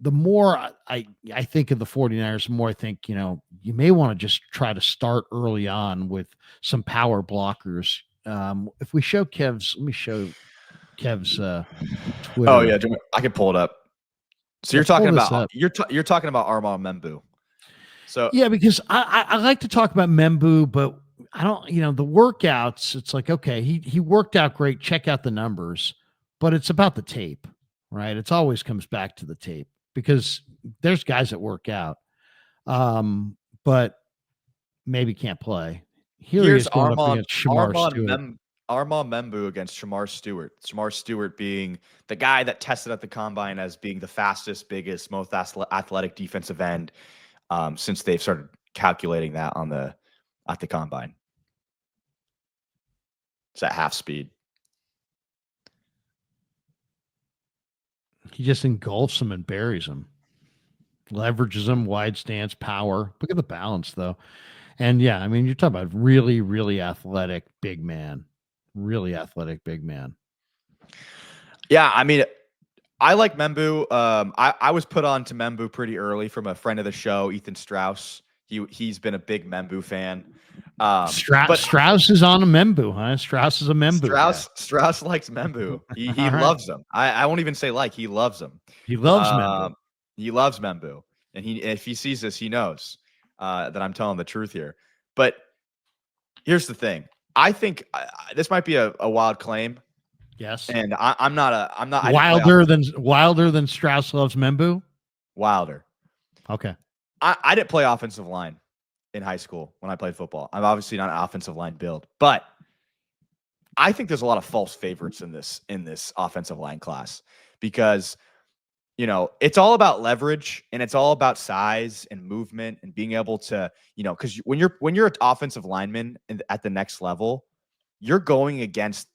the more I think of the 49ers, the more I think, you may want to just try to start early on with some power blockers. If we show let me show Kev's Oh Twitter. yeah, I can pull it up. So Yeah, you're talking pull this about up. you're talking about Armand Membou. So Yeah, because I like to talk about Membou, but I don't, the workouts, it's like, okay, he worked out great, check out the numbers, but it's about the tape, right? It's always comes back to the tape because there's guys that work out, but maybe can't play. Here he here's is going up against Shamar Stewart. Armand Membou against Shamar Stewart. Shamar Stewart being the guy that tested at the combine as being the fastest, biggest, most athletic defensive end since they've started calculating that at the combine. It's at half speed. He just engulfs him and buries him, leverages him, wide stance, power. Look at the balance, though. And yeah, I mean, you're talking about really, really athletic big man, really athletic big man. Yeah, I mean, I like Membou. I was put on to Membou pretty early from a friend of the show, Ethan Strauss. He's been a big Membou fan. But Strauss is on a Membou, huh? Strauss is a Membou guy. Strauss likes Membou. He All right. loves him. I won't even say like, he loves him. He loves Membou. He loves Membou, and if he sees this, he knows that I'm telling the truth here. But here's the thing: I think this might be a wild claim. Yes, and I'm not. Wilder than Strauss loves Membou. Wilder. Okay. I didn't play offensive line in high school when I played football. I'm obviously not an offensive line build, but I think there's a lot of false favorites in this offensive line class because it's all about leverage and it's all about size and movement and being able to, because when you're an offensive lineman at the next level, you're going against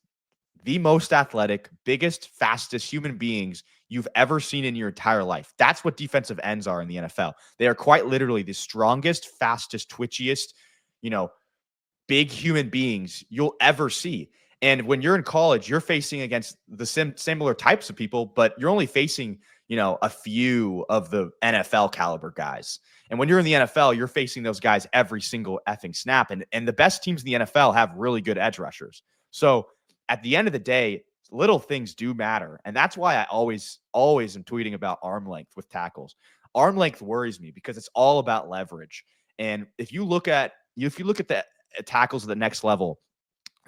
the most athletic, biggest, fastest human beings you've ever seen in your entire life. That's what defensive ends are in the NFL. They are quite literally the strongest, fastest, twitchiest, big human beings you'll ever see. And when you're in college, you're facing against the similar types of people, but you're only facing, a few of the NFL caliber guys. And when you're in the NFL, you're facing those guys every single effing snap. And the best teams in the NFL have really good edge rushers. So at the end of the day, little things do matter. And that's why I always am tweeting about arm length with tackles. Arm length worries me because it's all about leverage. And if you look at the tackles at the next level,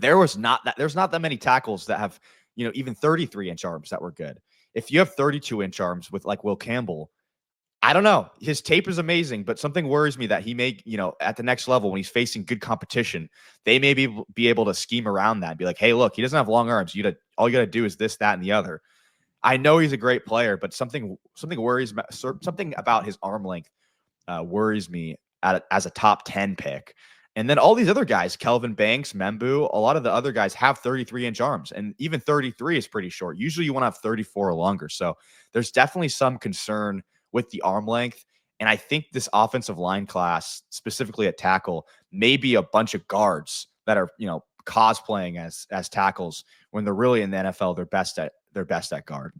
there's not that many tackles that have, even 33-inch arms that were good. If you have 32-inch arms with like Will Campbell, I don't know. His tape is amazing, but something worries me that he may, at the next level when he's facing good competition, they may be able to scheme around that and be like, hey, look, he doesn't have long arms. All you got to do is this, that, and the other. I know he's a great player, but something worries me. Something about his arm length worries me as a top 10 pick. And then all these other guys, Kelvin Banks, Membou, a lot of the other guys have 33-inch arms, and even 33 is pretty short. Usually you want to have 34 or longer. So there's definitely some concern with the arm length. And I think this offensive line class, specifically at tackle, may be a bunch of guards that are, cosplaying as tackles when they're really in the NFL, they're best at guard.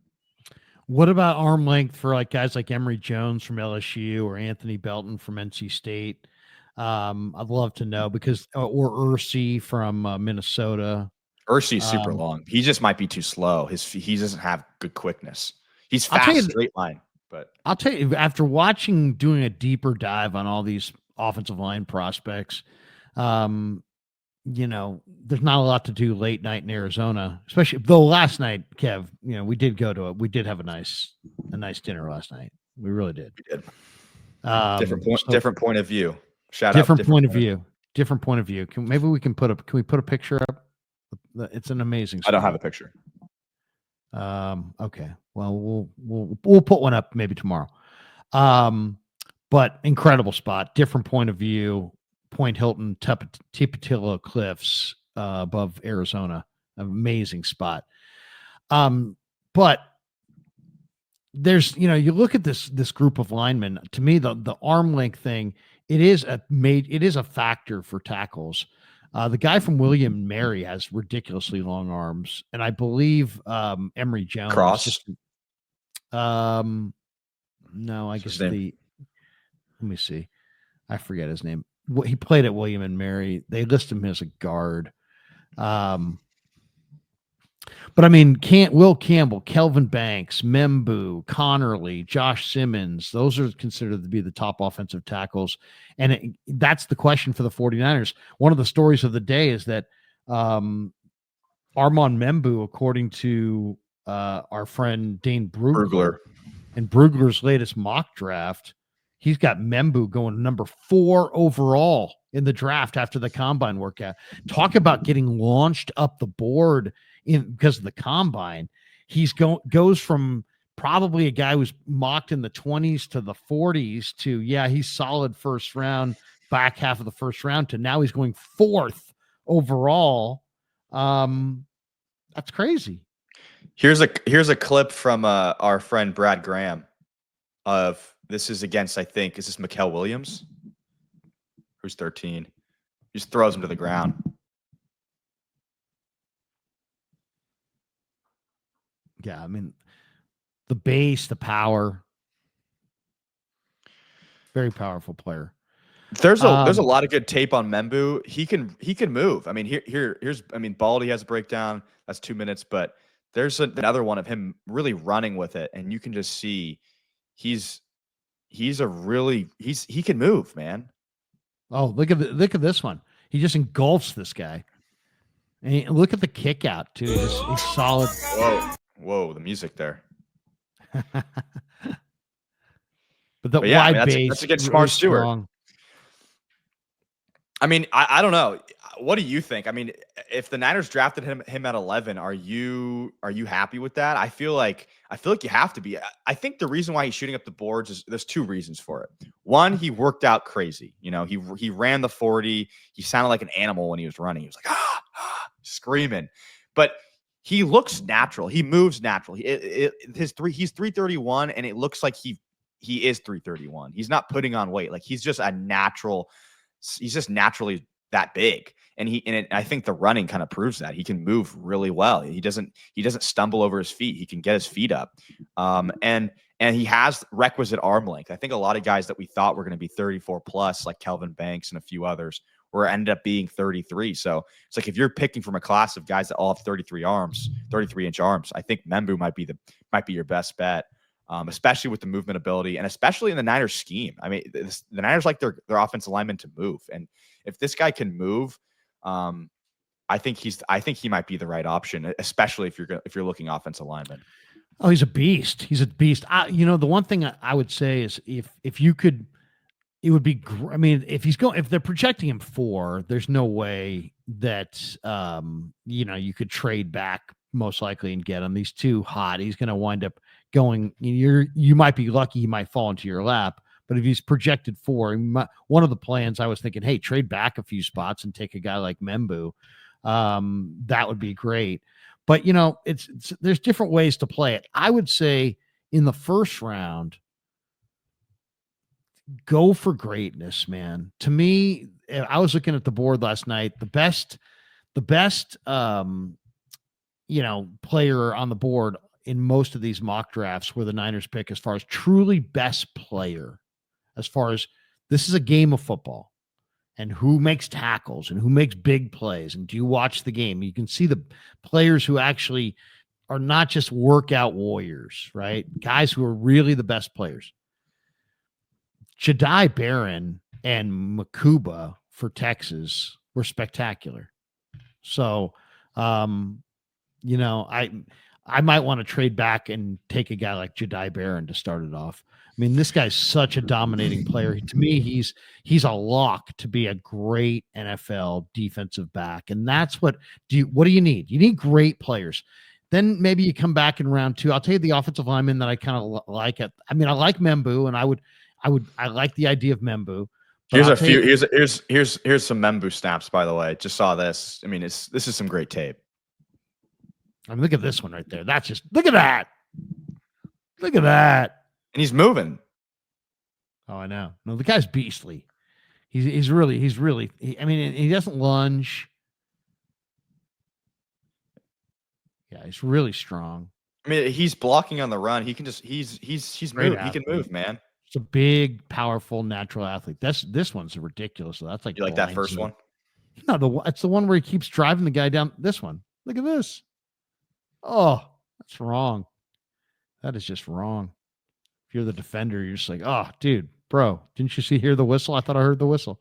What about arm length for like guys like Emory Jones from LSU or Anthony Belton from NC State? I'd love to know because or Ursi from Minnesota. Ursi's super long. He just might be too slow. He doesn't have good quickness. He's fast, straight line. But I'll tell you, after doing a deeper dive on all these offensive line prospects, there's not a lot to do late night in Arizona, especially though last night, Kev, we did we have a nice dinner last night. We really did. We did. Different point of view. Different point of view. Maybe we can put a picture up? It's an amazing spot. I don't have a picture. Okay. Well, we'll put one up maybe tomorrow. But incredible spot, different point of view, Point Hilton, Tipitilla Cliffs, above Arizona. Amazing spot. But there's, you look at this group of linemen, to me, the arm length thing, it is a factor for tackles. The guy from William Mary has ridiculously long arms, and I believe Emory Jones. Cross. No, I What's guess his name? let me see. I forget his name. He played at William and Mary. They list him as a guard. But I mean, Will Campbell, Kelvin Banks, Membou, Connerly, Josh Simmons, those are considered to be the top offensive tackles. And that's the question for the 49ers. One of the stories of the day is that Armand Membou, according to our friend Dane Brugler, and Brugler's latest mock draft, he's got Membou going number 4 overall in the draft after the combine workout. Talk about getting launched up the board because of the combine. Goes from probably a guy who's mocked in the 20s to the 40s to, he's solid first round, back half of the first round, to now he's going 4th overall. That's crazy. Here's a clip from our friend Brad Graham of this is against, I think, is this Mikael Williams, who's 13. He just throws him to the ground. Yeah, I mean, the base, the power, very powerful player. There's a lot of good tape on Membou. He can move. I mean, here's Baldy has a breakdown. That's 2 minutes, but there's another one of him really running with it, and you can just see he can move, man. Oh, look at this one. He just engulfs this guy. And look at the kick out too. He's solid. Whoa, the music there. But yeah, wide base. That's against really Smart Stewart. Strong. I mean, I don't know. What do you think? I mean, if the Niners drafted him at 11, are you happy with that? I feel like you have to be. I think the reason why he's shooting up the boards is there's 2 reasons for it. One, he worked out crazy. You know, he ran the 40. He sounded like an animal when he was running. He was like screaming, but he looks natural. He moves naturally. He's 331, and it looks like he is 331. He's not putting on weight. Like he's just naturally that big. And I think the running kind of proves that he can move really well. He doesn't stumble over his feet. He can get his feet up. And he has requisite arm length. I think a lot of guys that we thought were going to be 34 plus, like Kelvin Banks and a few others, ended up being 33. So it's like, if you're picking from a class of guys that all have 33-inch arms, I think Membou might be your best bet. Especially with the movement ability, and especially in the Niners scheme. I mean, the Niners like their offensive linemen to move, and if this guy can move, I think he might be the right option, especially if you're looking offensive lineman. Oh, he's a beast. He's a beast. The one thing I would say is if you could, it would be. I mean, if they're projecting him 4, there's no way that you could trade back most likely and get him. He's too hot. He's going to wind up going. You might be lucky he might fall into your lap, but if he's projected 4, one of the plans I was thinking, hey, trade back a few spots and take a guy like Membou. That would be great. But there's different ways to play it. I would say in the first round, go for greatness, man. To me, I was looking at the board last night. The best player on the board in most of these mock drafts where the Niners pick as far as truly best player, as far as this is a game of football and who makes tackles and who makes big plays. And do you watch the game? You can see the players who actually are not just workout warriors, right? Guys who are really the best players. Jedi Barron and Makuba for Texas were spectacular. So, I might want to trade back and take a guy like Jedi Barron to start it off. I mean, this guy's such a dominating player. To me, he's a lock to be a great NFL defensive back. And that's what do you need? You need great players. Then maybe you come back in round 2. I'll tell you the offensive lineman that I kind of like it. I mean, I like Membou, and I like the idea of Membou. Here's some Membou snaps, by the way. Just saw this. I mean, this is some great tape. I mean, look at this one right there. That's just look at that. Look at that. And he's moving. Oh, I know. No, the guy's beastly. He's really. I mean, he doesn't lunge. Yeah, he's really strong. I mean, he's blocking on the run. He can just he's Great move. He can move, athlete. man. It's a big, powerful, natural athlete. This one's ridiculous. So that's like You like that first blindside. one? No, it's the one where he keeps driving the guy down. This one. Look at this. Oh, that's wrong. That is just wrong. If you're the defender, you're just like, oh, dude, bro, didn't you hear the whistle? I thought I heard the whistle.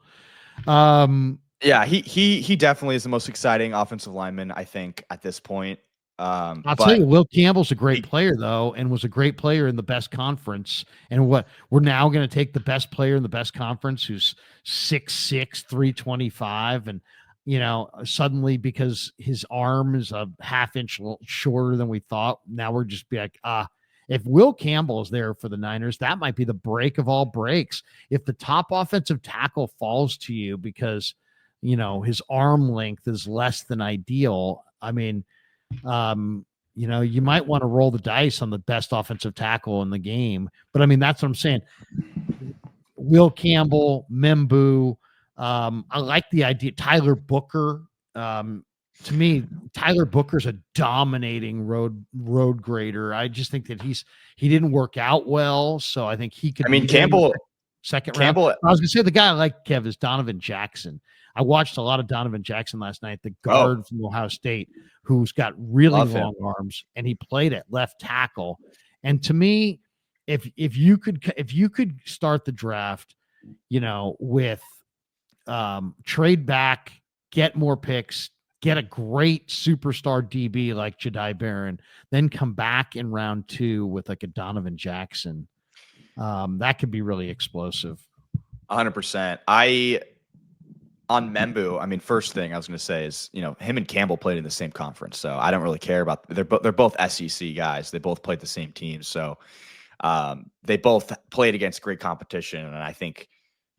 Yeah, he definitely is the most exciting offensive lineman, I think, at this point. I'll tell But you, Will Campbell's a great player, though, and was a great player in the best conference. And what we're now going to take the best player in the best conference, who's 6'6", 325, and suddenly because his arm is a half inch shorter than we thought, now we're just be like, if Will Campbell is there for the Niners, that might be the break of all breaks. If the top offensive tackle falls to you because his arm length is less than ideal, I mean, you might want to roll the dice on the best offensive tackle in the game. But I mean, that's what I'm saying. Will Campbell, Membou. I like the idea. Tyler Booker. To me, Tyler Booker's a dominating road grader. I just think that he didn't work out well, so I think he could. I mean, Campbell, second round. I was gonna say the guy I like, Kev, is Donovan Jackson. I watched a lot of Donovan Jackson last night, the guard from Ohio State, who's got really long arms, and he played at left tackle. And to me, if you could start the draft, with trade back, get more picks, get a great superstar DB like Jedi Barron, then come back in round 2 with like a Donovan Jackson, that could be really explosive. 100%. On Membou, I mean, first thing I was going to say is, him and Campbell played in the same conference, so I don't really care about. They're both SEC guys. They both played the same team, so they both played against great competition, and I think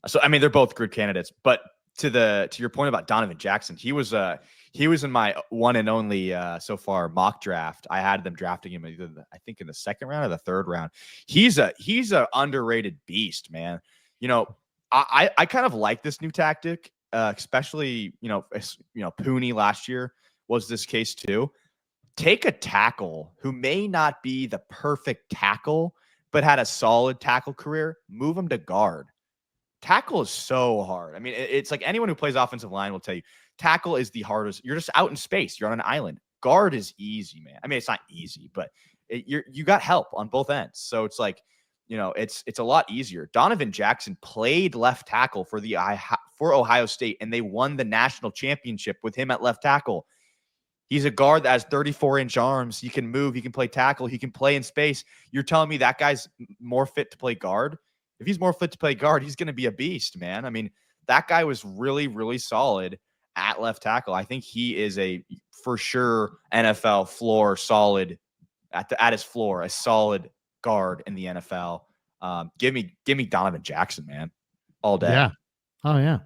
so. I mean, they're both good candidates. But to your point about Donovan Jackson, he was in my one and only so far mock draft. I had them drafting him either I think in the second round or the third round. He's a underrated beast, man. I kind of like this new tactic. Especially, Pooney last year was this case too. Take a tackle who may not be the perfect tackle, but had a solid tackle career, move him to guard. Tackle is so hard. I mean, it's like anyone who plays offensive line will tell you, tackle is the hardest. You're just out in space. You're on an island. Guard is easy, man. I mean, it's not easy, but you got help on both ends. So it's like, it's a lot easier. Donovan Jackson played left tackle for Ohio State, and they won the national championship with him at left tackle. He's a guard that has 34-inch arms. He can move. He can play tackle. He can play in space. You're telling me that guy's more fit to play guard? If he's more fit to play guard, he's going to be a beast, man. I mean, that guy was really, really solid at left tackle. I think he is for sure NFL floor solid at his floor, a solid guard in the NFL. Give me Donovan Jackson, man, all day. Yeah. Oh yeah.